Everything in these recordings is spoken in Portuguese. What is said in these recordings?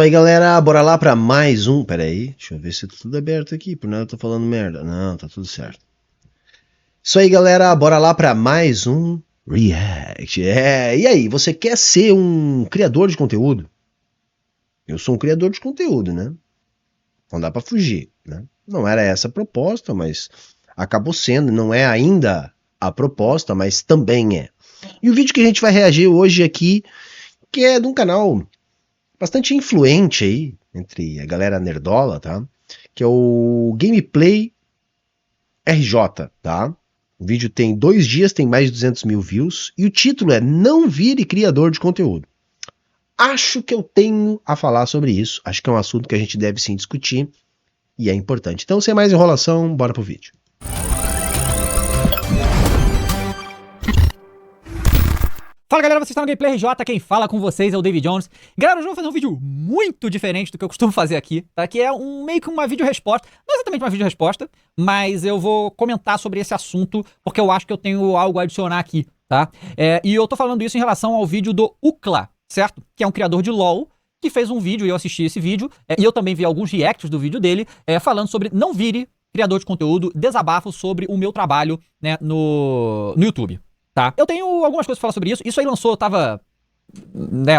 Isso aí, galera, bora lá pra mais um. Pera aí, deixa eu ver se tá tudo aberto aqui, por nada eu tô falando merda. Não, tá tudo certo. Isso aí, galera, bora lá pra mais um React. E aí, você quer ser um criador de conteúdo? Eu sou um criador de conteúdo, né? Não dá pra fugir, né? Não era essa a proposta, mas acabou sendo, não é ainda a proposta, mas também é. E o vídeo que a gente vai reagir hoje aqui, que é de um canal bastante influente aí, entre a galera nerdola, tá? Que é o Gameplay RJ, tá? O vídeo tem 2 dias, tem mais de 200 mil views, e o título é Não Vire Criador de Conteúdo. Acho que eu tenho a falar sobre isso, acho que é um assunto que a gente deve sim discutir, e é importante. Então, sem mais enrolação, bora pro vídeo. Fala galera, vocês estão no Gameplay RJ, quem fala com vocês é o David Jones. Galera, hoje eu vou fazer um vídeo muito diferente do que eu costumo fazer aqui, tá? Que é meio que uma vídeo-resposta, não exatamente uma vídeo-resposta, mas eu vou comentar sobre esse assunto, porque eu acho que eu tenho algo a adicionar aqui, tá? E eu tô falando isso em relação ao vídeo do Ucla, certo? Que é um criador de LoL, que fez um vídeo, e eu assisti esse vídeo, e eu também vi alguns reacts do vídeo dele, falando sobre não vire criador de conteúdo, desabafo sobre o meu trabalho, né, no YouTube. Tá. Eu tenho algumas coisas pra falar sobre isso. Isso aí lançou, tava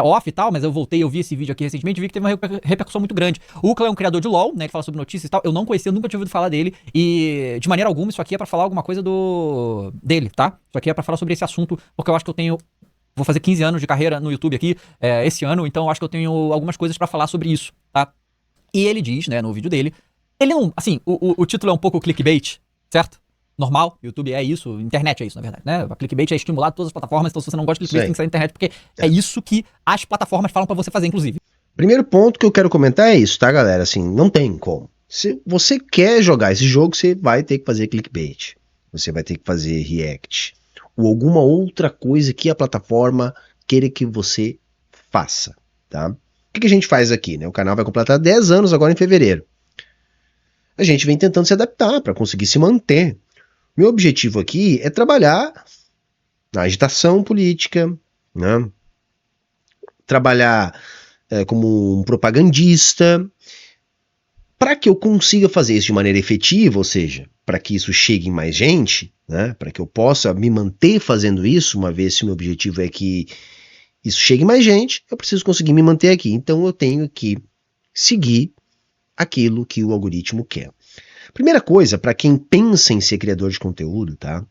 off e tal, mas eu voltei, eu vi esse vídeo aqui recentemente e vi que teve uma repercussão muito grande. O Ucla é um criador de LoL, né, que fala sobre notícias e tal. Eu não conhecia, nunca tinha ouvido falar dele. E, de maneira alguma, isso aqui é pra falar alguma coisa dele, tá? Isso aqui é pra falar sobre esse assunto, porque eu acho que eu tenho... Vou fazer 15 anos de carreira no YouTube aqui, esse ano, então eu acho que eu tenho algumas coisas pra falar sobre isso, tá? E ele diz, né, no vídeo dele... Ele não... Assim, o título é um pouco clickbait, certo? Normal, YouTube é isso, internet é isso, na verdade, né? A clickbait é estimulado em todas as plataformas, então se você não gosta de clickbait, tem que sair da internet, porque é isso que as plataformas falam pra você fazer, inclusive. Primeiro ponto que eu quero comentar é isso, tá, galera? Assim, não tem como. Se você quer jogar esse jogo, você vai ter que fazer clickbait. Você vai ter que fazer react. Ou alguma outra coisa que a plataforma queira que você faça, tá? O que a gente faz aqui, né? O canal vai completar 10 anos agora em fevereiro. A gente vem tentando se adaptar para conseguir se manter. Meu objetivo aqui é trabalhar na agitação política, né? Trabalhar como um propagandista, para que eu consiga fazer isso de maneira efetiva, ou seja, para que isso chegue em mais gente, né? Para que eu possa me manter fazendo isso, uma vez que o meu objetivo é que isso chegue em mais gente, eu preciso conseguir me manter aqui. Então eu tenho que seguir aquilo que o algoritmo quer. Primeira coisa, para quem pensa em ser criador de conteúdo, tá?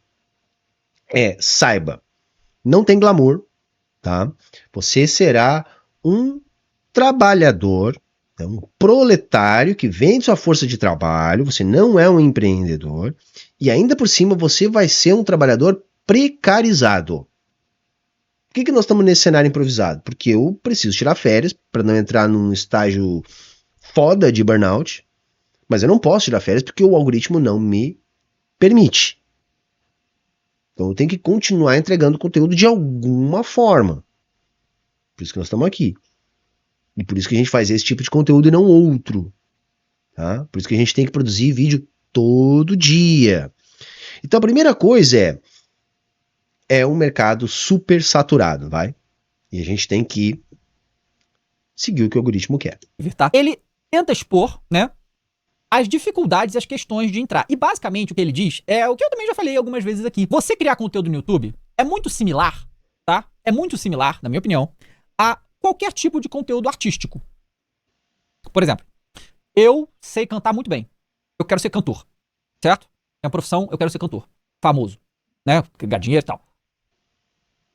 Saiba, não tem glamour, tá? Você será um trabalhador, um proletário que vende sua força de trabalho, você não é um empreendedor, e ainda por cima você vai ser um trabalhador precarizado. Por que nós estamos nesse cenário improvisado? Porque eu preciso tirar férias para não entrar num estágio foda de burnout, mas eu não posso tirar férias porque o algoritmo não me permite. Então eu tenho que continuar entregando conteúdo de alguma forma. Por isso que nós estamos aqui. E por isso que a gente faz esse tipo de conteúdo e não outro. Tá? Por isso que a gente tem que produzir vídeo todo dia. Então a primeira coisa é um mercado super saturado, vai? E a gente tem que seguir o que o algoritmo quer. Ele tenta expor, né, as dificuldades e as questões de entrar. E basicamente o que ele diz é o que eu também já falei algumas vezes aqui. Você criar conteúdo no YouTube é muito similar, tá? É muito similar, na minha opinião, a qualquer tipo de conteúdo artístico. Por exemplo, eu sei cantar muito bem. Eu quero ser cantor, certo? Minha profissão, eu quero ser cantor. Famoso, né? Ganhar dinheiro e tal.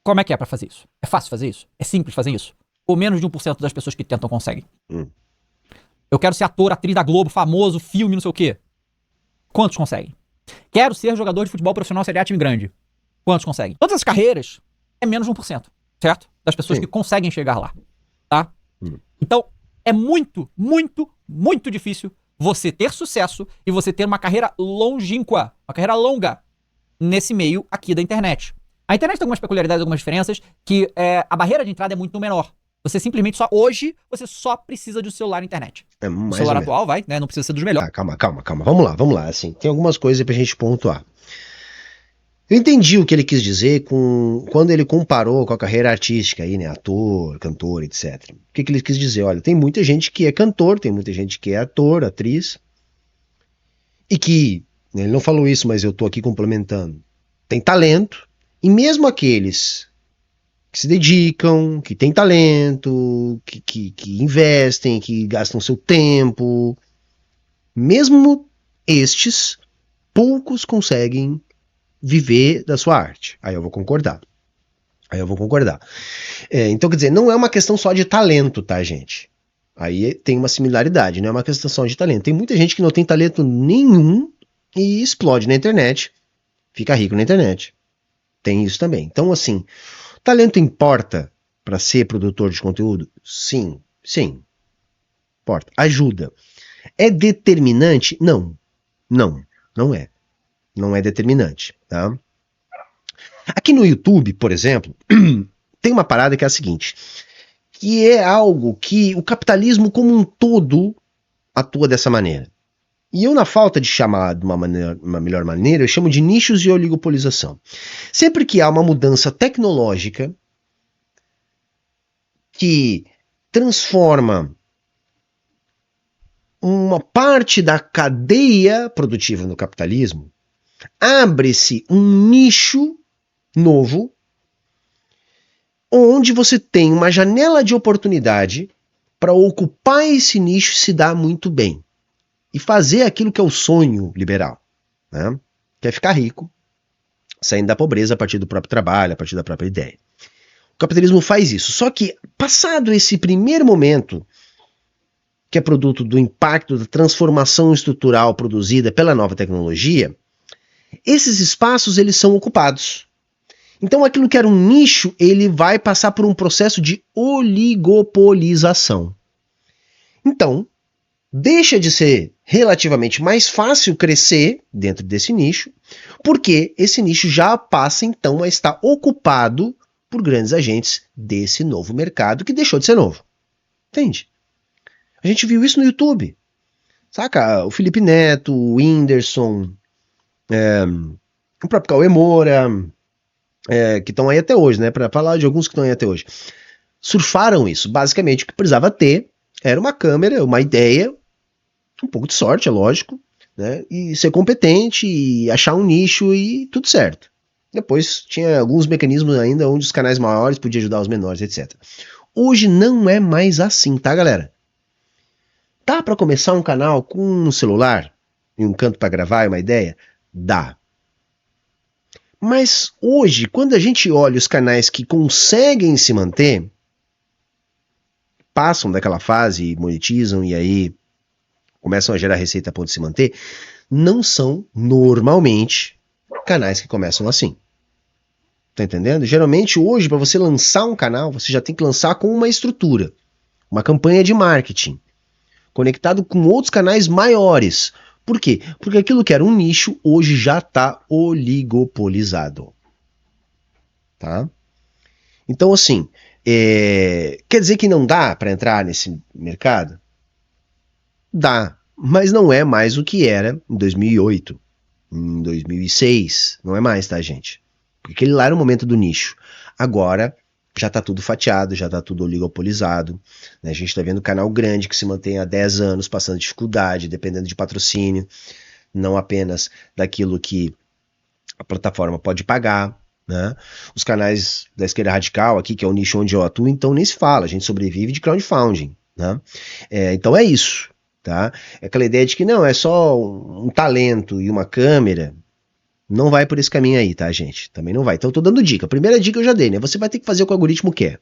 Como é que é pra fazer isso? É fácil fazer isso? É simples fazer isso? Ou menos de 1% das pessoas que tentam conseguem? Eu quero ser ator, atriz da Globo, famoso, filme, não sei o quê. Quantos conseguem? Quero ser jogador de futebol profissional, Série A, time grande. Quantos conseguem? Todas as carreiras é menos de 1%, certo? Das pessoas que conseguem chegar lá, tá? Então, é muito, muito, muito difícil você ter sucesso e você ter uma carreira longínqua, uma carreira longa nesse meio aqui da internet. A internet tem algumas peculiaridades, algumas diferenças, que a barreira de entrada é muito menor. Você simplesmente hoje, você só precisa de um celular e internet. O celular atual né? Não precisa ser dos melhores. Calma. Vamos lá. Assim, tem algumas coisas pra gente pontuar. Eu entendi o que ele quis dizer quando ele comparou com a carreira artística aí, né? Ator, cantor, etc. O que ele quis dizer? Olha, tem muita gente que é cantor, tem muita gente que é ator, atriz, e que, né, ele não falou isso, mas eu tô aqui complementando, tem talento, e mesmo aqueles que se dedicam, que têm talento, que investem, que gastam seu tempo, mesmo estes, poucos conseguem viver da sua arte. Aí eu vou concordar. Então, quer dizer, não é uma questão só de talento, tá, gente? Aí tem uma similaridade, não é uma questão só de talento. Tem muita gente que não tem talento nenhum e explode na internet, fica rico na internet. Tem isso também. Então, assim, talento importa para ser produtor de conteúdo? Sim, importa. Ajuda. É determinante? Não, não é. Não é determinante, tá? Aqui no YouTube, por exemplo, tem uma parada que é a seguinte, que é algo que o capitalismo como um todo atua dessa maneira. E eu, na falta de chamar de uma melhor maneira, eu chamo de nichos de oligopolização. Sempre que há uma mudança tecnológica que transforma uma parte da cadeia produtiva no capitalismo, abre-se um nicho novo, onde você tem uma janela de oportunidade para ocupar esse nicho e se dar muito bem. E fazer aquilo que é o sonho liberal, né? Que é ficar rico, saindo da pobreza a partir do próprio trabalho, a partir da própria ideia. O capitalismo faz isso. Só que, passado esse primeiro momento, que é produto do impacto da transformação estrutural produzida pela nova tecnologia, esses espaços eles são ocupados. Então aquilo que era um nicho, ele vai passar por um processo de oligopolização. Então, deixa de ser relativamente mais fácil crescer dentro desse nicho, porque esse nicho já passa então a estar ocupado por grandes agentes desse novo mercado que deixou de ser novo. Entende? A gente viu isso no YouTube. Saca? O Felipe Neto, o Whindersson, o próprio Cauê Moura, que estão aí até hoje, né? Para falar de alguns que estão aí até hoje. Surfaram isso. Basicamente, o que precisava ter era uma câmera, uma ideia, um pouco de sorte, é lógico, né? E ser competente e achar um nicho e tudo certo. Depois tinha alguns mecanismos ainda onde os canais maiores podiam ajudar os menores, etc. Hoje não é mais assim, tá, galera? Dá para começar um canal com um celular e um canto para gravar e uma ideia? Dá. Mas hoje, quando a gente olha os canais que conseguem se manter, passam daquela fase e monetizam e aí começam a gerar receita a ponto de se manter, não são normalmente canais que começam assim. Tá entendendo? Geralmente hoje, para você lançar um canal, você já tem que lançar com uma estrutura, uma campanha de marketing, conectado com outros canais maiores. Por quê? Porque aquilo que era um nicho, hoje já está oligopolizado. Tá? Então, assim, quer dizer que não dá para entrar nesse mercado? Dá, mas não é mais o que era em 2008, em 2006. Não é mais, tá, gente? Porque aquele lá era o momento do nicho. Agora já está tudo fatiado, já está tudo oligopolizado. Né? A gente está vendo canal grande que se mantém há 10 anos, passando dificuldade, dependendo de patrocínio, não apenas daquilo que a plataforma pode pagar. Né? Os canais da esquerda radical aqui, que é o nicho onde eu atuo, então nem se fala, a gente sobrevive de crowdfunding. Né? Então é isso. Tá? É aquela ideia de que não, é só um talento e uma câmera. Não vai por esse caminho aí, tá, gente? Também não vai. Então eu tô dando dica. A primeira dica eu já dei, né? Você vai ter que fazer o que o algoritmo quer.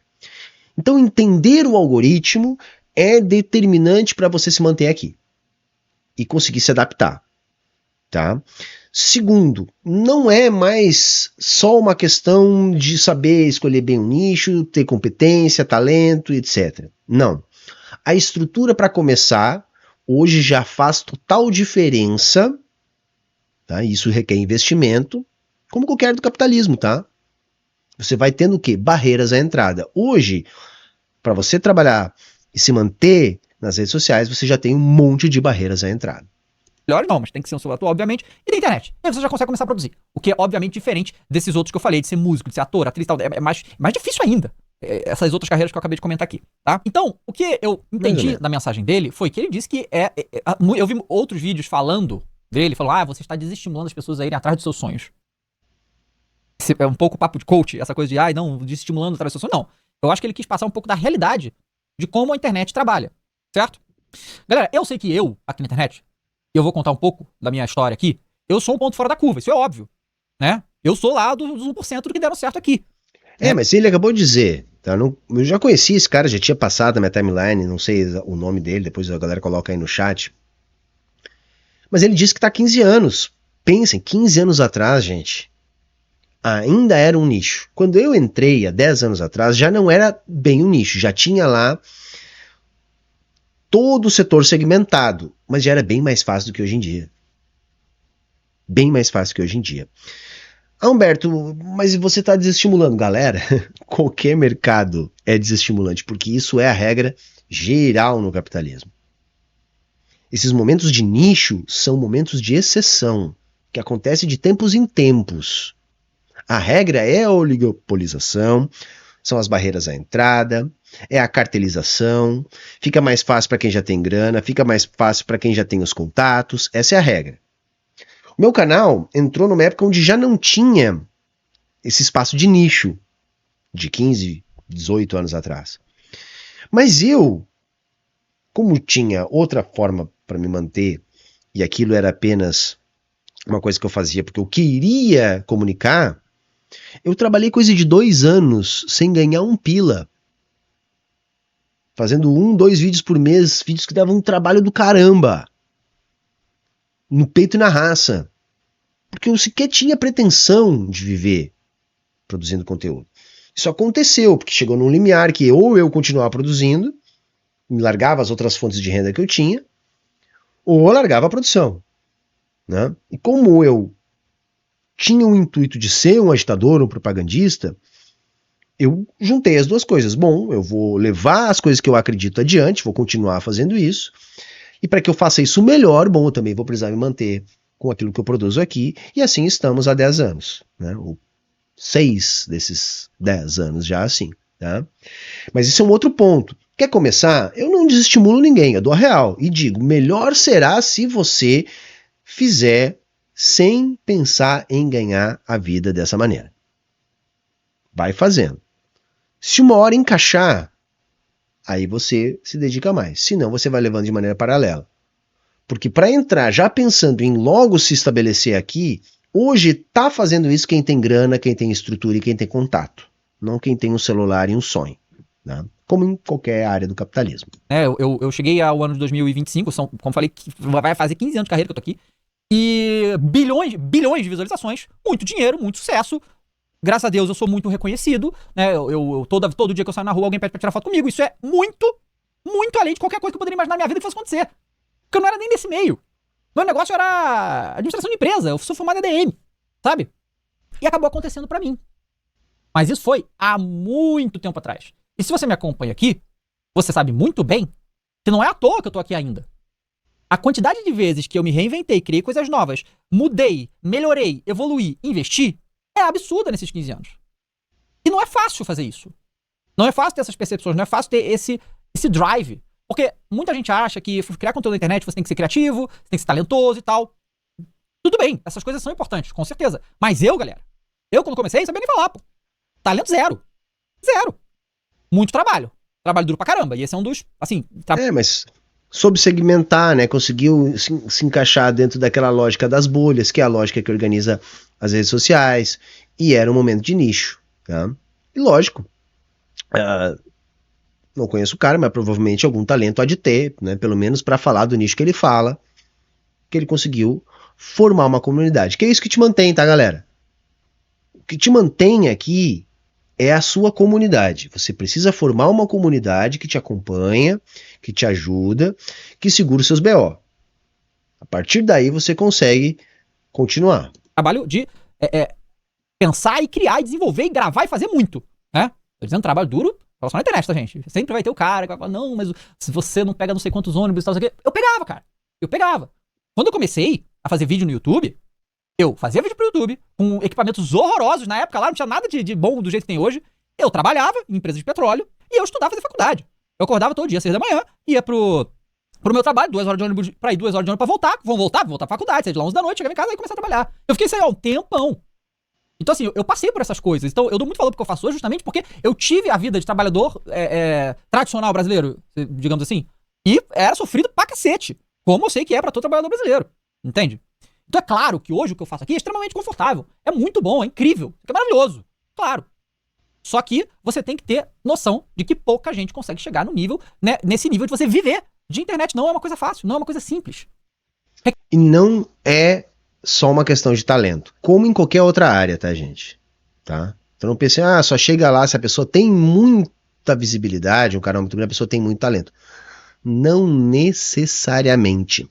Então entender o algoritmo é determinante para você se manter aqui e conseguir se adaptar, tá? Segundo, não é mais só uma questão de saber escolher bem um nicho, ter competência, talento, etc. Não. A estrutura para começar hoje já faz total diferença. Tá? Isso requer investimento, como qualquer do capitalismo, tá? Você vai tendo o quê? Barreiras à entrada. Hoje, para você trabalhar e se manter nas redes sociais, você já tem um monte de barreiras à entrada. melhores não, mas tem que ser um celular atual, obviamente, e da internet. E aí você já consegue começar a produzir. O que é, obviamente, diferente desses outros que eu falei, de ser músico, de ser ator, atriz e tal. É mais difícil ainda. Essas outras carreiras que eu acabei de comentar aqui, tá? Então, o que eu entendi da mensagem dele foi que ele disse que eu vi outros vídeos falando dele, ele falou, você está desestimulando as pessoas a irem atrás dos seus sonhos. É um pouco papo de coach, essa coisa de, não, desestimulando atrás dos seus sonhos. Não. Eu acho que ele quis passar um pouco da realidade de como a internet trabalha, certo? Galera, eu sei que eu, aqui na internet, eu vou contar um pouco da minha história aqui, eu sou um ponto fora da curva, isso é óbvio, né? Eu sou lá dos 1% do que deram certo aqui. Mas ele acabou de dizer, tá? Eu já conheci esse cara, já tinha passado na minha timeline, não sei o nome dele, depois a galera coloca aí no chat. Mas ele disse que tá há 15 anos. Pensem, 15 anos atrás, gente, ainda era um nicho. Quando eu entrei há 10 anos atrás, já não era bem um nicho, já tinha lá todo o setor segmentado, mas já era bem mais fácil do que hoje em dia. Bem mais fácil que hoje em dia. Humberto, mas você está desestimulando. Galera, qualquer mercado é desestimulante, porque isso é a regra geral no capitalismo. Esses momentos de nicho são momentos de exceção, que acontecem de tempos em tempos. A regra é a oligopolização, são as barreiras à entrada, é a cartelização, fica mais fácil para quem já tem grana, fica mais fácil para quem já tem os contatos, essa é a regra. O meu canal entrou numa época onde já não tinha esse espaço de nicho, de 15, 18 anos atrás. Mas eu, como tinha outra forma para me manter, e aquilo era apenas uma coisa que eu fazia porque eu queria comunicar, eu trabalhei coisa de 2 anos sem ganhar um pila. Fazendo 1, 2 vídeos por mês, vídeos que davam um trabalho do caramba. No peito e na raça. Porque eu sequer tinha pretensão de viver produzindo conteúdo. Isso aconteceu, porque chegou num limiar que ou eu continuava produzindo, me largava as outras fontes de renda que eu tinha, ou eu largava a produção. Né? E como eu tinha o intuito de ser um agitador, um propagandista, eu juntei as duas coisas. Bom, eu vou levar as coisas que eu acredito adiante, vou continuar fazendo isso, e para que eu faça isso melhor, bom, eu também vou precisar me manter com aquilo que eu produzo aqui, e assim estamos há 10 anos, né? 6 desses 10 anos já assim, tá? Mas isso é um outro ponto. Quer começar? Eu não desestimulo ninguém, eu dou a real, e digo, melhor será se você fizer sem pensar em ganhar a vida dessa maneira. Vai fazendo. Se uma hora encaixar, aí você se dedica mais, senão você vai levando de maneira paralela. Porque para entrar já pensando em logo se estabelecer aqui, hoje está fazendo isso quem tem grana, quem tem estrutura e quem tem contato. Não quem tem um celular e um sonho. Né? Como em qualquer área do capitalismo. Eu cheguei ao ano de 2025, como falei, vai fazer 15 anos de carreira que eu tô aqui. E bilhões de visualizações, muito dinheiro, muito sucesso. Graças a Deus eu sou muito reconhecido. Né? Todo dia que eu saio na rua alguém pede pra tirar foto comigo. Isso é muito além de qualquer coisa que eu poderia imaginar na minha vida que fosse acontecer. Porque eu não era nem desse meio. Meu negócio era administração de empresa. Eu sou formado em ADM, sabe? E acabou acontecendo pra mim. Mas isso foi há muito tempo atrás. E se você me acompanha aqui, você sabe muito bem que não é à toa que eu tô aqui ainda. A quantidade de vezes que eu me reinventei, criei coisas novas, mudei, melhorei, evoluí, investi, é absurda nesses 15 anos. E não é fácil fazer isso. Não é fácil ter essas percepções, não é fácil ter esse drive. Porque muita gente acha que criar conteúdo na internet você tem que ser criativo, você tem que ser talentoso e tal. Tudo bem, essas coisas são importantes, com certeza. Mas galera, quando comecei, sabia nem falar, pô. Talento zero. Zero. Muito trabalho. Trabalho duro pra caramba. E esse é um dos, assim... Mas soube segmentar, né? Conseguiu se encaixar dentro daquela lógica das bolhas, que é a lógica que organiza as redes sociais. E era um momento de nicho, tá? E lógico, não conheço o cara, mas provavelmente algum talento há de ter, né? Pelo menos para falar do nicho que ele fala, que ele conseguiu formar uma comunidade. Que é isso que te mantém, tá, galera? O que te mantém aqui é a sua comunidade. Você precisa formar uma comunidade que te acompanha, que te ajuda, que segura os seus BO. A partir daí você consegue continuar. Trabalho de pensar e criar e desenvolver e gravar e fazer muito, né? Tô dizendo trabalho duro, relação à internet, tá, gente? Sempre vai ter o cara que vai falar, não, mas se você não pega não sei quantos ônibus e tal, eu pegava, cara. Eu pegava. Quando eu comecei a fazer vídeo no YouTube, eu fazia vídeo pro YouTube com equipamentos horrorosos. Na época lá não tinha nada de bom do jeito que tem hoje. Eu trabalhava em empresa de petróleo e eu estudava, fazia faculdade. Eu acordava todo dia, 6 da manhã, ia pro meu trabalho, 2 horas de ônibus pra ir, 2 horas de ônibus pra voltar. Vou voltar pra faculdade, sair de lá 11 da noite, chegava em casa e começar a trabalhar. Eu fiquei, sei lá, um tempão. Então assim, eu passei por essas coisas. Então eu dou muito valor pro que eu faço hoje justamente porque eu tive a vida de trabalhador tradicional brasileiro, digamos assim. E era sofrido pra cacete. Como eu sei que é pra todo trabalhador brasileiro. Entende? Então é claro que hoje o que eu faço aqui é extremamente confortável. É muito bom, é incrível. É maravilhoso. Claro. Só que você tem que ter noção de que pouca gente consegue chegar no nível, né, nesse nível de você viver de internet. Não é uma coisa fácil, não é uma coisa simples. E não é só uma questão de talento, como em qualquer outra área, tá, gente? Tá? Então não pense, só chega lá se a pessoa tem muita visibilidade, um canal muito grande, a pessoa tem muito talento. Não necessariamente.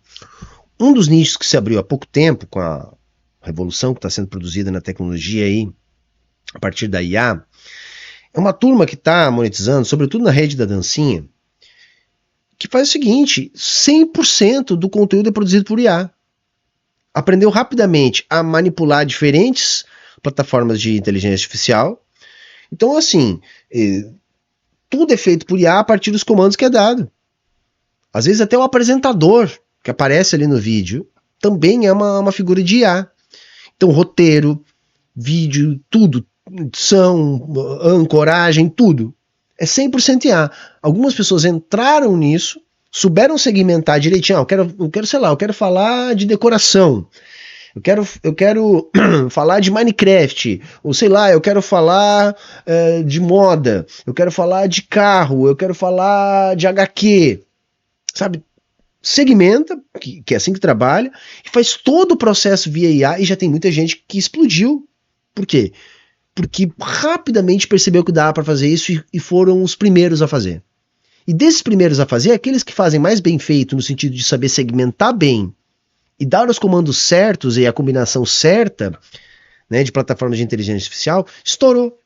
Um dos nichos que se abriu há pouco tempo, com a revolução que está sendo produzida na tecnologia aí, a partir da IA, é uma turma que está monetizando, sobretudo na rede da dancinha, que faz o seguinte, 100% do conteúdo é produzido por IA. Aprendeu rapidamente a manipular diferentes plataformas de inteligência artificial. Então, assim, tudo é feito por IA a partir dos comandos que é dado. Às vezes até o apresentador que aparece ali no vídeo também é uma figura de IA. Então, roteiro, vídeo, tudo, edição, ancoragem, tudo. É 100% IA. Algumas pessoas entraram nisso, souberam segmentar direitinho. Eu quero falar de decoração. Eu quero falar de Minecraft. Ou sei lá, eu quero falar de moda. Eu quero falar de carro. Eu quero falar de HQ. Sabe? Segmenta, que é assim que trabalha, e faz todo o processo via IA, e já tem muita gente que explodiu. Por quê? Porque rapidamente percebeu que dava para fazer isso e foram os primeiros a fazer. E desses primeiros a fazer, aqueles que fazem mais bem feito, no sentido de saber segmentar bem e dar os comandos certos e a combinação certa, né, de plataformas de inteligência artificial, estourou.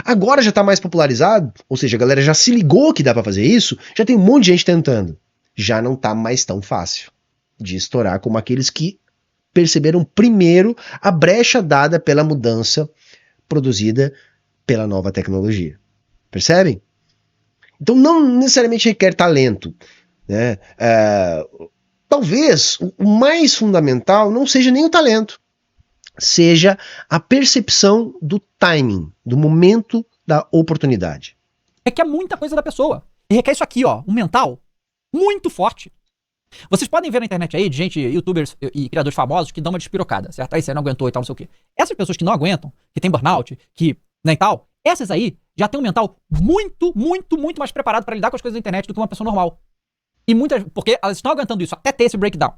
Agora já está mais popularizado, ou seja, a galera já se ligou que dá para fazer isso, já tem um monte de gente tentando. Já não está mais tão fácil de estourar como aqueles que perceberam primeiro a brecha dada pela mudança produzida pela nova tecnologia. Percebem? Então não necessariamente requer talento, né? Talvez o mais fundamental não seja nem o talento, seja a percepção do timing, do momento da oportunidade. Requer muita coisa da pessoa. E requer isso aqui, ó, um mental muito forte. Vocês podem ver na internet aí de gente, youtubers e criadores famosos que dão uma despirocada, certo? Aí você não aguentou e tal, não sei o quê. Essas pessoas que não aguentam, que tem burnout, que, né, e tal, essas aí já tem um mental muito, muito, muito mais preparado para lidar com as coisas da internet do que uma pessoa normal. E muitas, porque elas estão aguentando isso até ter esse breakdown.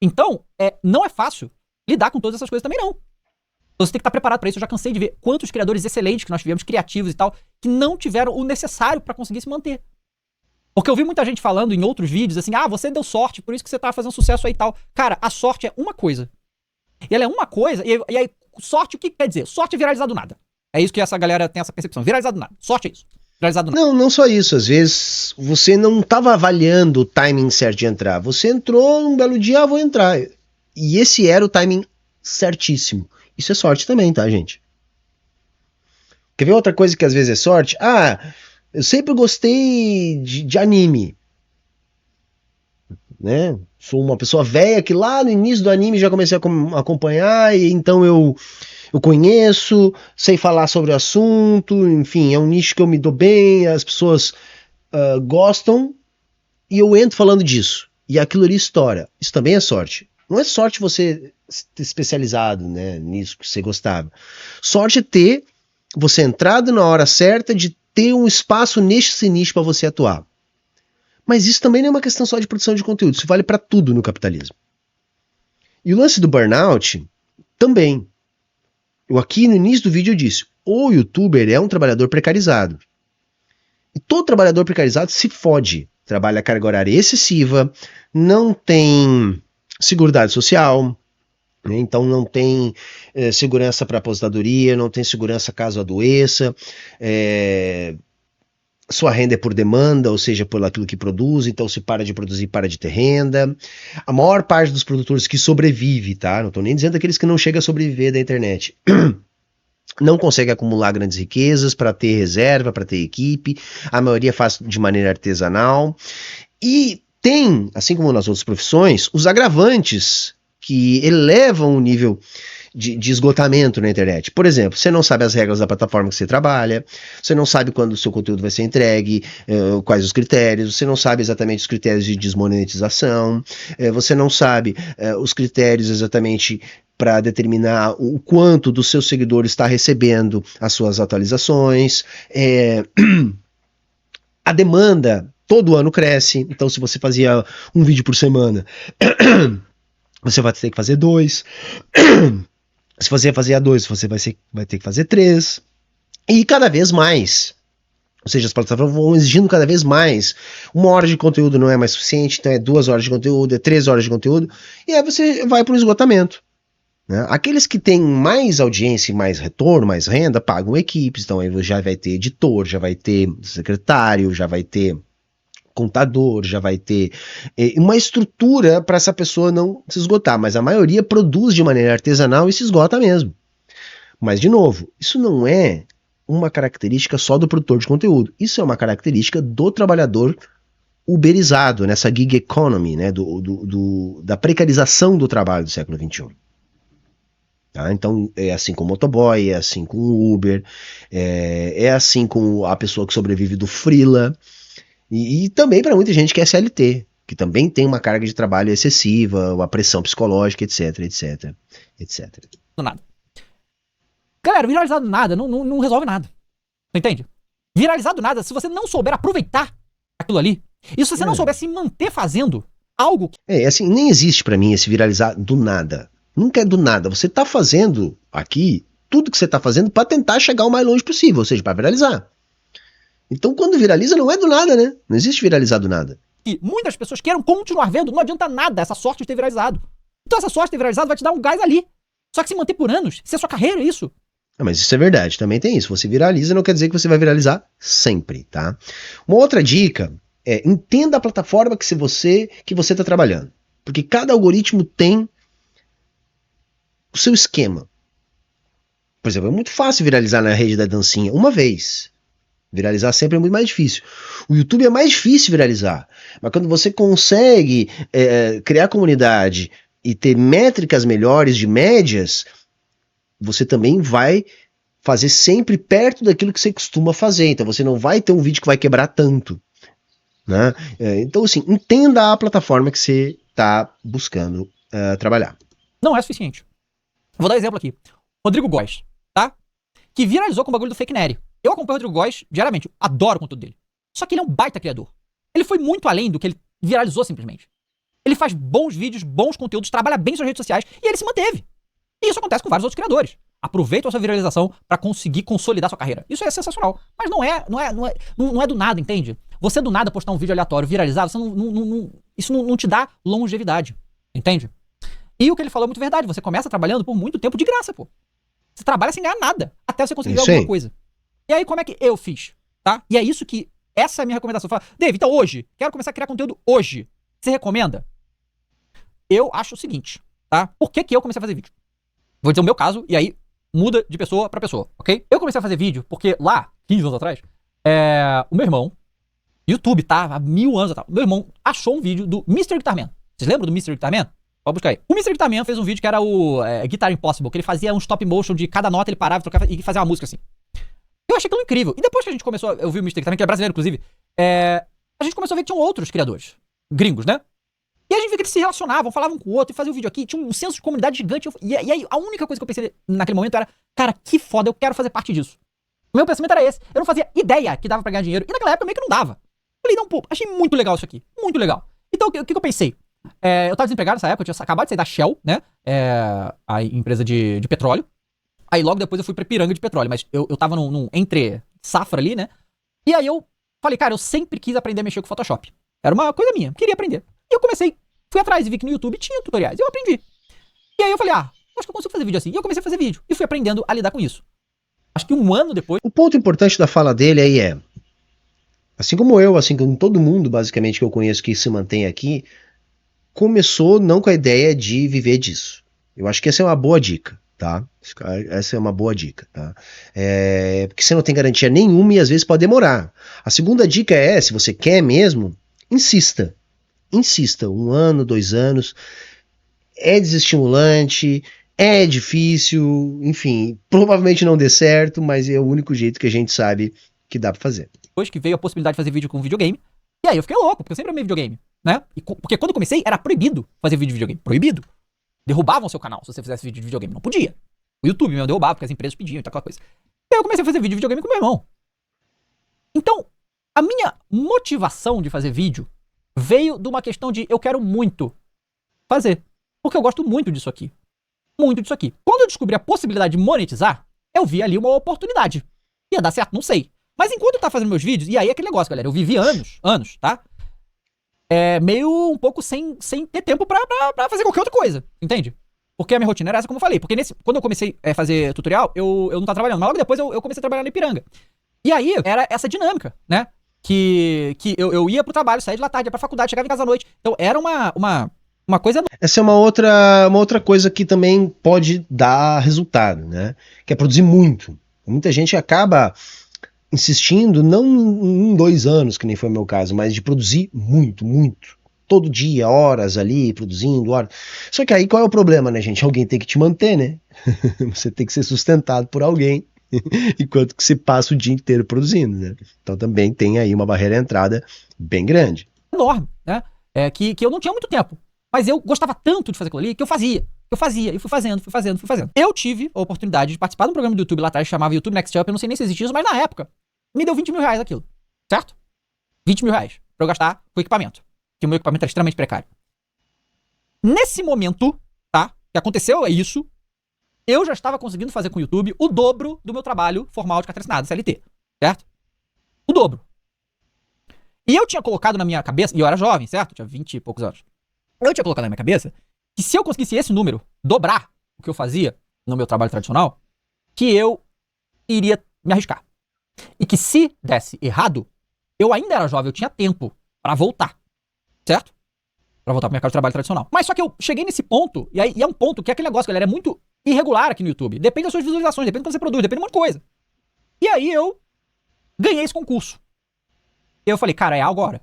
Então, não é fácil lidar com todas essas coisas também, não. Então você tem que estar preparado para isso. Eu já cansei de ver quantos criadores excelentes que nós tivemos, criativos e tal, que não tiveram o necessário para conseguir se manter. Porque eu vi muita gente falando em outros vídeos assim, você deu sorte, por isso que você tá fazendo sucesso aí e tal. Cara, a sorte é uma coisa. E ela é uma coisa, e aí, sorte o que quer dizer? Sorte é viralizar do nada. É isso que essa galera tem essa percepção. Viralizar do nada. Sorte é isso. Viralizar do nada. Não só isso. Às vezes você não estava avaliando o timing certo de entrar. Você entrou num belo dia, vou entrar. E esse era o timing certíssimo. Isso é sorte também, tá, gente? Quer ver outra coisa que às vezes é sorte? Eu sempre gostei de anime, né? Sou uma pessoa velha que lá no início do anime já comecei a acompanhar, e então eu conheço, sei falar sobre o assunto, enfim, é um nicho que eu me dou bem, as pessoas gostam, e eu entro falando disso, e aquilo ali estoura. Isso também é sorte. Não é sorte você ter especializado, né, nisso que você gostava. Sorte é ter você entrado na hora certa de ter um espaço nesse nicho para você atuar. Mas isso também não é uma questão só de produção de conteúdo, isso vale para tudo no capitalismo. E o lance do burnout também. Eu aqui no início do vídeo eu disse, o youtuber é um trabalhador precarizado. E todo trabalhador precarizado se fode. Trabalha a carga horária excessiva, não tem seguridade social, né? Então não tem segurança para aposentadoria, não tem segurança caso adoeça, Sua renda é por demanda, ou seja, por aquilo que produz, então se para de produzir, para de ter renda. A maior parte dos produtores que sobrevive, tá? Não estou nem dizendo aqueles que não chegam a sobreviver da internet. Não consegue acumular grandes riquezas para ter reserva, para ter equipe. A maioria faz de maneira artesanal. E tem, assim como nas outras profissões, os agravantes que elevam o nível de esgotamento na internet. Por exemplo, você não sabe as regras da plataforma que você trabalha, você não sabe quando o seu conteúdo vai ser entregue, quais os critérios, você não sabe exatamente os critérios de desmonetização, você não sabe os critérios exatamente para determinar o quanto do seu seguidor está recebendo as suas atualizações. A demanda todo ano cresce, então se você fazia um vídeo por semana, você vai ter que fazer 2. Se você fazia 2, você vai ter que fazer 3. E cada vez mais. Ou seja, as plataformas vão exigindo cada vez mais. 1 hora de conteúdo não é mais suficiente, então é 2 horas de conteúdo, é 3 horas de conteúdo. E aí você vai para o esgotamento. Né? Aqueles que têm mais audiência e mais retorno, mais renda, pagam equipes. Então aí já vai ter editor, já vai ter secretário, já vai ter contador, já vai ter uma estrutura para essa pessoa não se esgotar, mas a maioria produz de maneira artesanal e se esgota mesmo. Mas, de novo, isso não é uma característica só do produtor de conteúdo, isso é uma característica do trabalhador uberizado, nessa gig economy, né, da precarização do trabalho do século XXI. Tá? Então, é assim com o motoboy, é assim com o Uber, é assim com a pessoa que sobrevive do freela, e também para muita gente que é CLT, que também tem uma carga de trabalho excessiva, uma pressão psicológica, etc, etc, etc. Nada. Galera, viralizar do nada não resolve nada. Você entende? Viralizar do nada, se você não souber aproveitar aquilo ali, e se você não souber se manter fazendo algo... assim, nem existe para mim esse viralizar do nada. Nunca é do nada. Você tá fazendo aqui tudo que você tá fazendo para tentar chegar o mais longe possível, ou seja, para viralizar. Então, quando viraliza, não é do nada, né? Não existe viralizar do nada. E muitas pessoas queiram continuar vendo, não adianta nada essa sorte de ter viralizado. Então, essa sorte de ter viralizado vai te dar um gás ali. Só que se manter por anos, isso é sua carreira, isso. Mas isso é verdade, também tem isso. Você viraliza, não quer dizer que você vai viralizar sempre, tá? Uma outra dica é, entenda a plataforma que você está trabalhando. Porque cada algoritmo tem o seu esquema. Por exemplo, é muito fácil viralizar na rede da dancinha uma vez. Viralizar sempre é muito mais difícil. O YouTube é mais difícil viralizar. Mas quando você consegue criar comunidade e ter métricas melhores de médias, você também vai fazer sempre perto daquilo que você costuma fazer. Então você não vai ter um vídeo que vai quebrar tanto. Né? Então, assim, entenda a plataforma que você está buscando trabalhar. Não é suficiente. Vou dar um exemplo aqui. Rodrigo Góes, tá? Que viralizou com o bagulho do Fake Nery. Eu acompanho o Rodrigo Góes diariamente, adoro o conteúdo dele. Só que ele é um baita criador. Ele foi muito além do que ele viralizou simplesmente. Ele faz bons vídeos, bons conteúdos, trabalha bem suas redes sociais e ele se manteve. E isso acontece com vários outros criadores. Aproveitam a sua viralização para conseguir consolidar sua carreira. Isso é sensacional. Mas não é do nada, entende? Você do nada postar um vídeo aleatório, viralizar, você isso não te dá longevidade. Entende? E o que ele falou é muito verdade. Você começa trabalhando por muito tempo de graça, pô. Você trabalha sem ganhar nada, até você conseguir alguma coisa. E aí, como é que eu fiz? Tá? E é isso que... Essa é a minha recomendação. Fala, David, então hoje, quero começar a criar conteúdo hoje. Você recomenda? Eu acho o seguinte, tá? Por que eu comecei a fazer vídeo? Vou dizer o meu caso, e aí muda de pessoa pra pessoa, ok? Eu comecei a fazer vídeo porque lá, 15 anos atrás, o meu irmão, YouTube, tá? Há 1000 anos atrás, meu irmão achou um vídeo do Mr. Guitarman. Vocês lembram do Mr. Guitarman? Pode buscar aí. O Mr. Guitarman fez um vídeo que era o Guitar Impossible, que ele fazia um stop motion de cada nota, ele parava, trocava e fazia uma música assim. Eu achei aquilo incrível. E depois que a gente começou a ouvir o Mr. Guitarman, que é brasileiro, inclusive, a gente começou a ver que tinham outros criadores, gringos, né? E a gente vê que eles se relacionavam, falavam com o outro e faziam o vídeo aqui, tinha um senso de comunidade gigante. E aí a única coisa que eu pensei naquele momento era, cara, que foda, eu quero fazer parte disso. O meu pensamento era esse. Eu não fazia ideia que dava pra ganhar dinheiro. E naquela época meio que não dava. Falei, não, pô, achei muito legal isso aqui. Muito legal. Então, o que eu pensei? Eu tava desempregado nessa época, eu tinha acabado de sair da Shell, né? A empresa de petróleo. Aí logo depois eu fui pra Ipiranga de petróleo, mas eu tava num entre safra ali, né? E aí eu falei, cara, eu sempre quis aprender a mexer com Photoshop. Era uma coisa minha, queria aprender. E eu comecei, fui atrás e vi que no YouTube tinha tutoriais, e eu aprendi. E aí eu falei, acho que eu consigo fazer vídeo assim. E eu comecei a fazer vídeo, e fui aprendendo a lidar com isso. Acho que 1 ano depois... O ponto importante da fala dele aí é, assim como eu, assim como todo mundo, basicamente, que eu conheço que se mantém aqui, começou não com a ideia de viver disso. Eu acho que essa é uma boa dica, tá? Essa é uma boa dica, tá? Porque você não tem garantia nenhuma e às vezes pode demorar. A segunda dica é, se você quer mesmo, insista. Insista, 1 ano, 2 anos. É desestimulante, é difícil, enfim, provavelmente não dê certo, mas é o único jeito que a gente sabe que dá pra fazer. Depois que veio a possibilidade de fazer vídeo com videogame, e aí eu fiquei louco, porque eu sempre amei videogame, né? Porque quando eu comecei, era proibido fazer vídeo de videogame. Proibido. Derrubavam o seu canal se você fizesse vídeo de videogame. Não podia. O YouTube mesmo derrubava, porque as empresas pediam e tal, aquela coisa. E aí eu comecei a fazer vídeo de videogame com meu irmão. Então, a minha motivação de fazer vídeo veio de uma questão de eu quero muito fazer. Porque eu gosto muito disso aqui. Muito disso aqui. Quando eu descobri a possibilidade de monetizar, eu vi ali uma oportunidade. Ia dar certo? Não sei. Mas enquanto eu tava fazendo meus vídeos, e aí é aquele negócio, galera, eu vivi anos, tá? Meio um pouco sem ter tempo pra fazer qualquer outra coisa, entende? Porque a minha rotina era essa, como eu falei. Porque quando eu comecei a fazer tutorial, eu não tava trabalhando. Mas logo depois eu comecei a trabalhar na Ipiranga. E aí era essa dinâmica, né? Que eu ia pro trabalho, saía de lá tarde, ia pra faculdade, chegava em casa à noite. Então era uma coisa. Essa é uma outra coisa que também pode dar resultado, né? Que é produzir muito. Muita gente acaba insistindo, não em 2 anos, que nem foi o meu caso, mas de produzir muito, muito. Todo dia, horas ali, produzindo, horas. Só que aí qual é o problema, né, gente? Alguém tem que te manter, né? Você tem que ser sustentado por alguém, enquanto que você passa o dia inteiro produzindo, né? Então também tem aí uma barreira de entrada bem grande. Enorme, né? Que eu não tinha muito tempo. Mas eu gostava tanto de fazer aquilo ali que eu fazia. Eu fazia, e fui fazendo. Eu tive a oportunidade de participar de um programa do YouTube lá atrás que chamava YouTube Next Up. Eu não sei nem se existia isso, mas na época me deu 20 mil reais aquilo. Certo? 20 mil reais pra eu gastar com equipamento. Que o meu equipamento era extremamente precário. Nesse momento, tá? Que aconteceu isso, eu já estava conseguindo fazer com o YouTube o dobro do meu trabalho formal de carteira assinada, CLT. Certo? O dobro. E eu tinha colocado na minha cabeça, e eu era jovem, certo? Eu tinha 20 e poucos anos. Eu tinha colocado na minha cabeça que se eu conseguisse esse número, dobrar o que eu fazia no meu trabalho tradicional, que eu iria me arriscar. E que se desse errado, eu ainda era jovem, eu tinha tempo pra voltar. Certo? Pra voltar pro mercado de trabalho tradicional. Mas só que eu cheguei nesse ponto, e é um ponto que é aquele negócio, galera, é muito irregular aqui no YouTube. Depende das suas visualizações, depende de quando você produz, depende de um monte de coisa. E aí eu ganhei esse concurso. E eu falei, cara, é agora.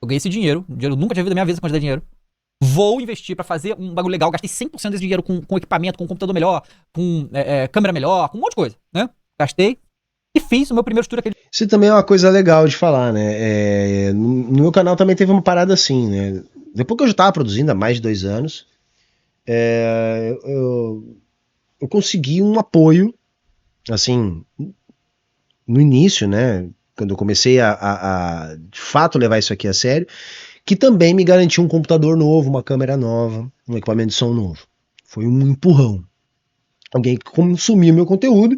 Eu ganhei esse dinheiro, eu nunca tinha visto na minha vida essa quantidade de dinheiro. Vou investir pra fazer um bagulho legal. Gastei 100% desse dinheiro com equipamento, com computador melhor, com câmera melhor, com um monte de coisa, né? Gastei e fiz o meu primeiro estudo aquele. Isso também é uma coisa legal de falar, né? No meu canal também teve uma parada assim, né? Depois que eu já estava produzindo há mais de 2 anos, eu consegui um apoio, assim, no início, né? Quando eu comecei a de fato levar isso aqui a sério, que também me garantiu um computador novo, uma câmera nova, um equipamento de som novo. Foi um empurrão. Alguém que consumiu meu conteúdo,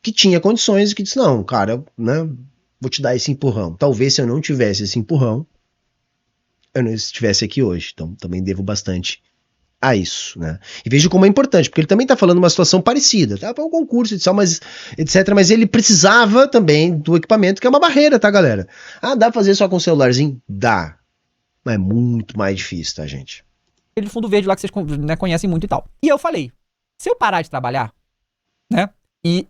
que tinha condições e que disse, não, cara, né, vou te dar esse empurrão. Talvez se eu não tivesse esse empurrão, eu não estivesse aqui hoje. Então também devo bastante a isso, né? E vejo como é importante, porque ele também tá falando uma situação parecida, tá? Foi um concurso, etc, mas ele precisava também do equipamento, que é uma barreira, tá, galera? Ah, dá pra fazer só com o celularzinho? Dá. Mas é muito mais difícil, tá, gente? Aquele fundo verde lá que vocês, né, conhecem muito e tal. E eu falei, se eu parar de trabalhar, né, e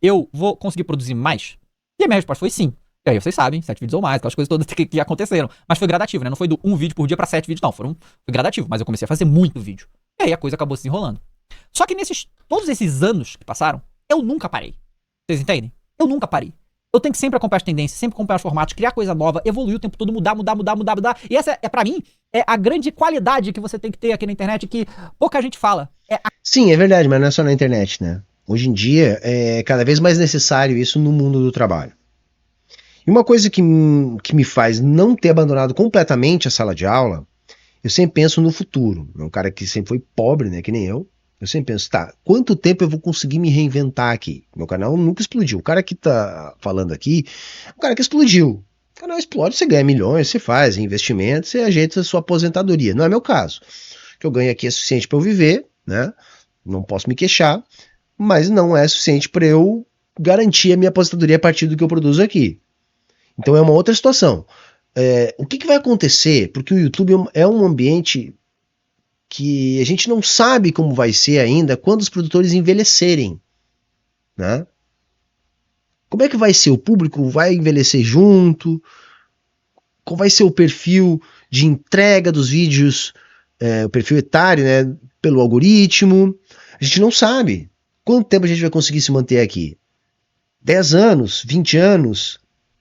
eu vou conseguir produzir mais? E a minha resposta foi sim. E aí vocês sabem, 7 vídeos ou mais, aquelas coisas todas que aconteceram. Mas foi gradativo, né? Não foi do 1 vídeo por dia pra 7 vídeos, não. Foi gradativo, mas eu comecei a fazer muito vídeo. E aí a coisa acabou se enrolando. Só que todos esses anos que passaram, eu nunca parei. Vocês entendem? Eu nunca parei. Eu tenho que sempre acompanhar as tendências, sempre acompanhar os formatos, criar coisa nova, evoluir o tempo todo, mudar. E essa pra mim, é a grande qualidade que você tem que ter aqui na internet, que pouca gente fala. Sim, é verdade, mas não é só na internet, né? Hoje em dia é cada vez mais necessário isso no mundo do trabalho. E uma coisa que me faz não ter abandonado completamente a sala de aula, eu sempre penso no futuro. É um cara que sempre foi pobre, né, que nem eu. Eu sempre penso, tá, quanto tempo eu vou conseguir me reinventar aqui? Meu canal nunca explodiu. O cara que tá falando aqui é um cara que explodiu. O canal explode, você ganha milhões, você faz investimentos, você ajeita a sua aposentadoria. Não é meu caso. O que eu ganho aqui é suficiente para eu viver, né? Não posso me queixar, mas não é suficiente para eu garantir a minha aposentadoria a partir do que eu produzo aqui. Então é uma outra situação. O que vai acontecer? Porque o YouTube é um ambiente que a gente não sabe como vai ser ainda quando os produtores envelhecerem, né? Como é que vai ser? O público vai envelhecer junto? Qual vai ser o perfil de entrega dos vídeos, o perfil etário, né, pelo algoritmo? A gente não sabe. Quanto tempo a gente vai conseguir se manter aqui? 10 anos? 20 anos?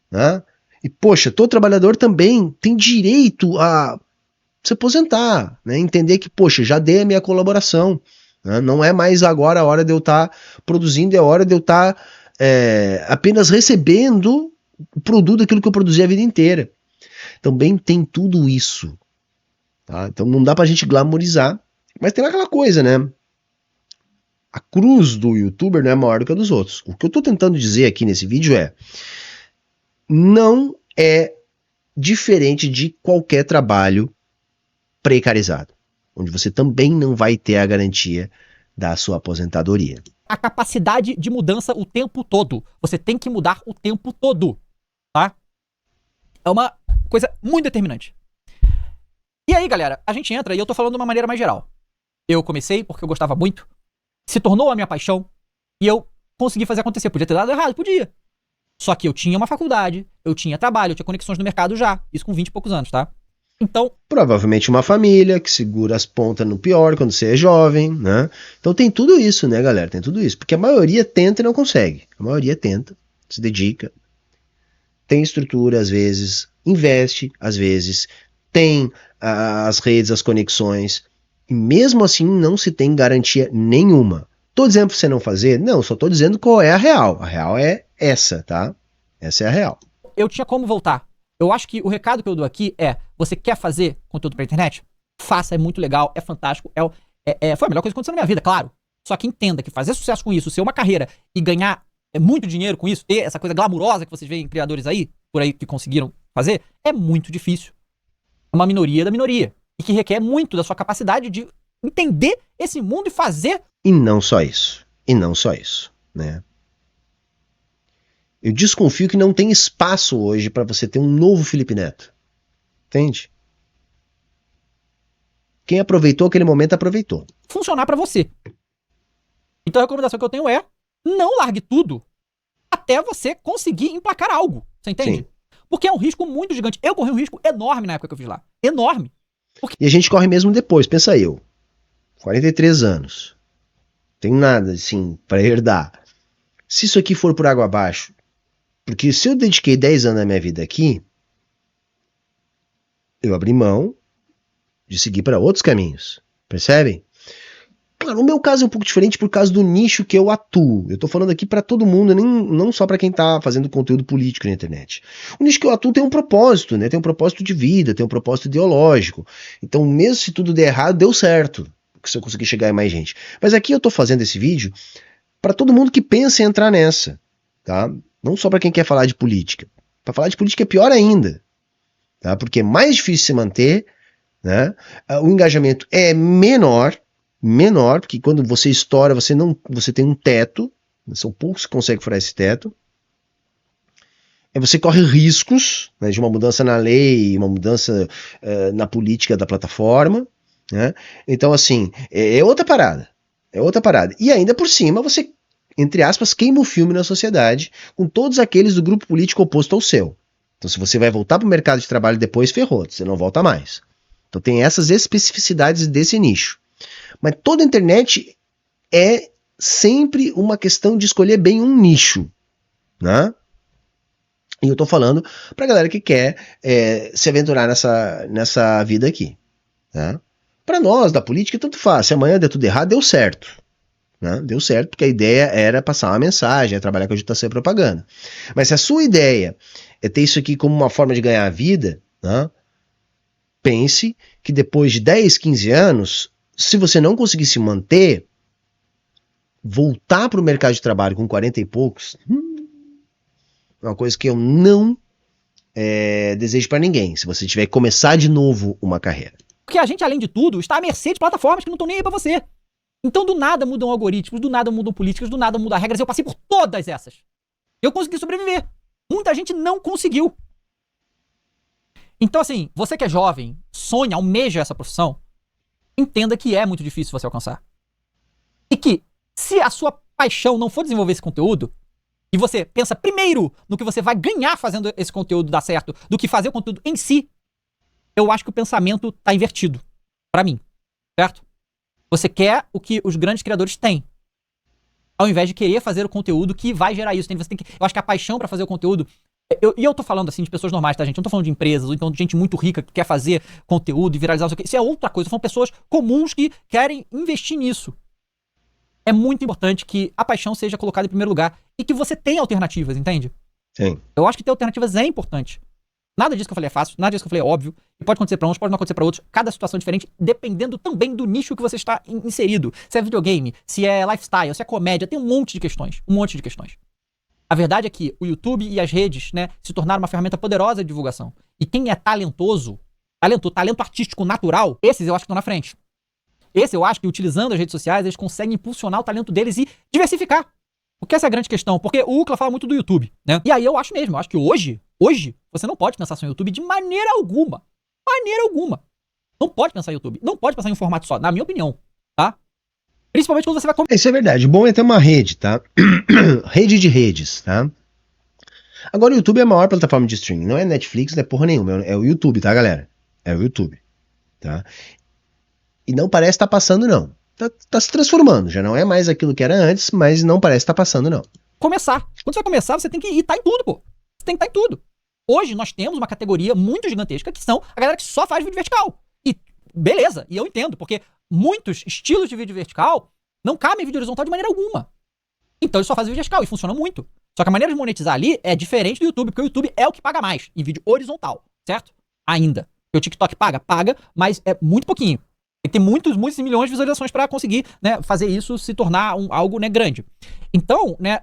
Né? E, poxa, todo trabalhador também tem direito a se aposentar, né? Entender que, poxa, já dei a minha colaboração. Né? Não é mais agora a hora de eu estar produzindo, é a hora de eu estar apenas recebendo o produto daquilo que eu produzi a vida inteira. Também tem tudo isso. Tá? Então não dá pra gente glamorizar. Mas tem aquela coisa, né? A cruz do youtuber não é maior do que a dos outros. O que eu tô tentando dizer aqui nesse vídeo não é diferente de qualquer trabalho precarizado, onde você também não vai ter a garantia da sua aposentadoria. A capacidade de mudança o tempo todo. Você tem que mudar o tempo todo, tá? É uma coisa muito determinante. E aí, galera, a gente entra e eu tô falando de uma maneira mais geral. Eu comecei porque eu gostava muito, se tornou a minha paixão e eu consegui fazer acontecer. Podia ter dado errado? Podia. Só que eu tinha uma faculdade, eu tinha trabalho, eu tinha conexões no mercado já. Isso com 20 e poucos anos, tá? Então... provavelmente uma família que segura as pontas no pior quando você é jovem, né? Então tem tudo isso, né, galera? Tem tudo isso. Porque a maioria tenta e não consegue. A maioria tenta, se dedica, tem estrutura às vezes, investe às vezes, tem as redes, as conexões, e mesmo assim não se tem garantia nenhuma. Tô dizendo pra você não fazer? Não, só tô dizendo qual é a real. A real é essa, tá? Essa é a real. Eu tinha como voltar. Eu acho que o recado que eu dou aqui é: você quer fazer conteúdo pra internet? Faça, é muito legal, é fantástico, foi a melhor coisa que aconteceu na minha vida, claro. Só que entenda que fazer sucesso com isso, ser uma carreira e ganhar muito dinheiro com isso, ter essa coisa glamurosa que vocês veem em criadores aí, por aí que conseguiram fazer, é muito difícil. É uma minoria da minoria. E que requer muito da sua capacidade de entender esse mundo e fazer. E não só isso. E não só isso, né? Eu desconfio que não tem espaço hoje para você ter um novo Felipe Neto. Entende? Quem aproveitou aquele momento, aproveitou. Funcionar para você. Então a recomendação que eu tenho é: não largue tudo até você conseguir emplacar algo. Você entende? Sim. Porque é um risco muito gigante. Eu corri um risco enorme na época que eu fiz lá. Enorme. E a gente corre mesmo depois. Pensa eu. 43 anos. Não tenho nada, assim, para herdar. Se isso aqui for por água abaixo, porque se eu dediquei 10 anos da minha vida aqui, eu abri mão de seguir para outros caminhos. Percebem? Claro, o meu caso é um pouco diferente por causa do nicho que eu atuo. Eu tô falando aqui para todo mundo, não só para quem tá fazendo conteúdo político na internet. O nicho que eu atuo tem um propósito, né? Tem um propósito de vida, tem um propósito ideológico. Então, mesmo se tudo der errado, deu certo. Se eu conseguir chegar em mais gente. Mas aqui eu tô fazendo esse vídeo para todo mundo que pensa em entrar nessa, tá? Não só para quem quer falar de política. Para falar de política é pior ainda, tá? Porque é mais difícil se manter, né? O engajamento é menor, porque quando você estoura, você tem um teto, são poucos que conseguem furar esse teto. Você corre riscos, né, de uma mudança na lei, uma mudança na política da plataforma, né? Então, assim, é outra parada. É outra parada. E ainda por cima, você, entre aspas, queima o filme na sociedade com todos aqueles do grupo político oposto ao seu. Então, se você vai voltar para o mercado de trabalho depois, ferrou, você não volta mais. Então, tem essas especificidades desse nicho. Mas toda a internet é sempre uma questão de escolher bem um nicho, né? E eu tô falando pra galera que quer se aventurar nessa vida aqui, né? Para nós, da política, tanto faz. Se amanhã der tudo errado, deu certo. Né? Deu certo, porque a ideia era passar uma mensagem, trabalhar com agitação e propaganda. Mas se a sua ideia é ter isso aqui como uma forma de ganhar a vida, né? Pense que depois de 10, 15 anos, se você não conseguir se manter, voltar para o mercado de trabalho com 40 e poucos, é uma coisa que eu não desejo para ninguém, se você tiver que começar de novo uma carreira. Porque a gente, além de tudo, está à mercê de plataformas que não estão nem aí pra você. Então, do nada mudam algoritmos, do nada mudam políticas, do nada mudam regras. Eu passei por todas essas. Eu consegui sobreviver. Muita gente não conseguiu. Então, assim, você que é jovem, sonha, almeja essa profissão, entenda que é muito difícil você alcançar. E que, se a sua paixão não for desenvolver esse conteúdo, e você pensa primeiro no que você vai ganhar fazendo esse conteúdo dar certo, do que fazer o conteúdo em si, eu acho que o pensamento tá invertido. Pra mim. Certo? Você quer o que os grandes criadores têm, ao invés de querer fazer o conteúdo que vai gerar isso. Você tem que, eu acho que a paixão pra fazer o conteúdo... eu tô falando assim de pessoas normais, tá, gente? Eu não tô falando de empresas, ou então de gente muito rica que quer fazer conteúdo e viralizar, não sei o quê. Isso é outra coisa. São pessoas comuns que querem investir nisso. É muito importante que a paixão seja colocada em primeiro lugar e que você tenha alternativas, entende? Sim. Eu acho que ter alternativas é importante. Nada disso que eu falei é fácil, nada disso que eu falei é óbvio. E pode acontecer pra uns, pode não acontecer pra outros. Cada situação é diferente, dependendo também do nicho que você está inserido. Se é videogame, se é lifestyle, se é comédia, tem um monte de questões. Um monte de questões. A verdade é que o YouTube e as redes, né, se tornaram uma ferramenta poderosa de divulgação. E quem é talentoso, talento artístico natural, esses eu acho que estão na frente. Esse eu acho que, utilizando as redes sociais, eles conseguem impulsionar o talento deles e diversificar. Porque essa é a grande questão. Porque o Ucla fala muito do YouTube, né? E aí eu acho mesmo, eu acho que hoje, você não pode pensar só em YouTube de maneira alguma. Maneira alguma. Não pode pensar em YouTube. Não pode pensar em um formato só, na minha opinião, tá? Principalmente quando você vai... Isso é verdade. O bom é ter uma rede, tá? Rede de redes, tá? Agora o YouTube é a maior plataforma de streaming. Não é Netflix, não é porra nenhuma. É o YouTube, tá, galera? É o YouTube, tá? E não parece estar passando, não. Tá se transformando. Já não é mais aquilo que era antes, mas não parece estar passando, não. Começar. Quando você vai começar, você tem que estar em tudo, pô. Você tem que estar em tudo. Hoje nós temos uma categoria muito gigantesca que são a galera que só faz vídeo vertical. E beleza, e eu entendo, porque muitos estilos de vídeo vertical não cabem em vídeo horizontal de maneira alguma. Então eles só fazem vídeo vertical e funciona muito. Só que a maneira de monetizar ali é diferente do YouTube, porque o YouTube é o que paga mais em vídeo horizontal, certo? Ainda. O TikTok paga, mas é muito pouquinho. Tem que ter muitos milhões de visualizações para conseguir, né, fazer isso se tornar algo, né, grande. Então, né,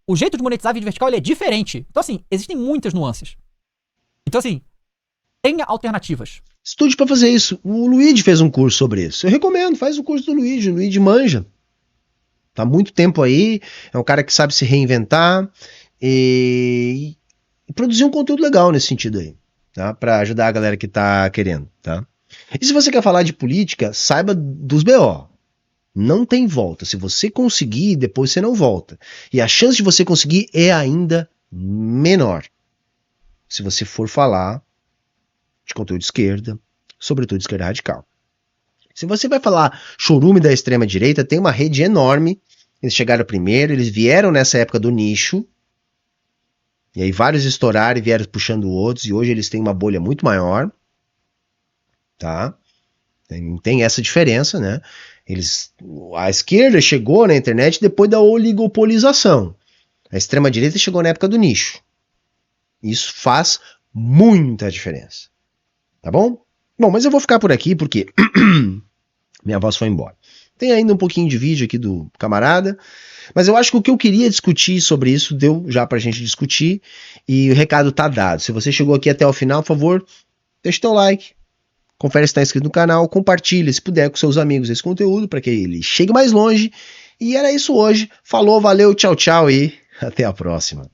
o jeito de monetizar vídeo vertical ele é diferente. Então, assim, existem muitas nuances. Então, assim, tenha alternativas. Estude para fazer isso. O Luigi fez um curso sobre isso. Eu recomendo, faz o curso do Luigi. O Luigi manja. Tá há muito tempo aí. É um cara que sabe se reinventar e produzir um conteúdo legal nesse sentido aí, tá? Para ajudar a galera que tá querendo, tá? E se você quer falar de política, saiba dos BO. Não tem volta. Se você conseguir, depois você não volta. E a chance de você conseguir é ainda menor. Se você for falar de conteúdo de esquerda, sobretudo de esquerda radical. Se você vai falar chorume da extrema direita, tem uma rede enorme. Eles chegaram primeiro, eles vieram nessa época do nicho. E aí vários estouraram e vieram puxando outros. E hoje eles têm uma bolha muito maior. Tá? Tem essa diferença, né? A esquerda chegou na internet depois da oligopolização. A extrema-direita chegou na época do nicho. Isso faz muita diferença. Tá bom? Bom, mas eu vou ficar por aqui porque minha voz foi embora. Tem ainda um pouquinho de vídeo aqui do camarada, mas eu acho que o que eu queria discutir sobre isso deu já pra gente discutir e o recado tá dado. Se você chegou aqui até o final, por favor, deixa o teu like. Confere se está inscrito no canal, compartilha se puder com seus amigos esse conteúdo para que ele chegue mais longe. E era isso hoje. Falou, valeu, tchau, tchau e até a próxima.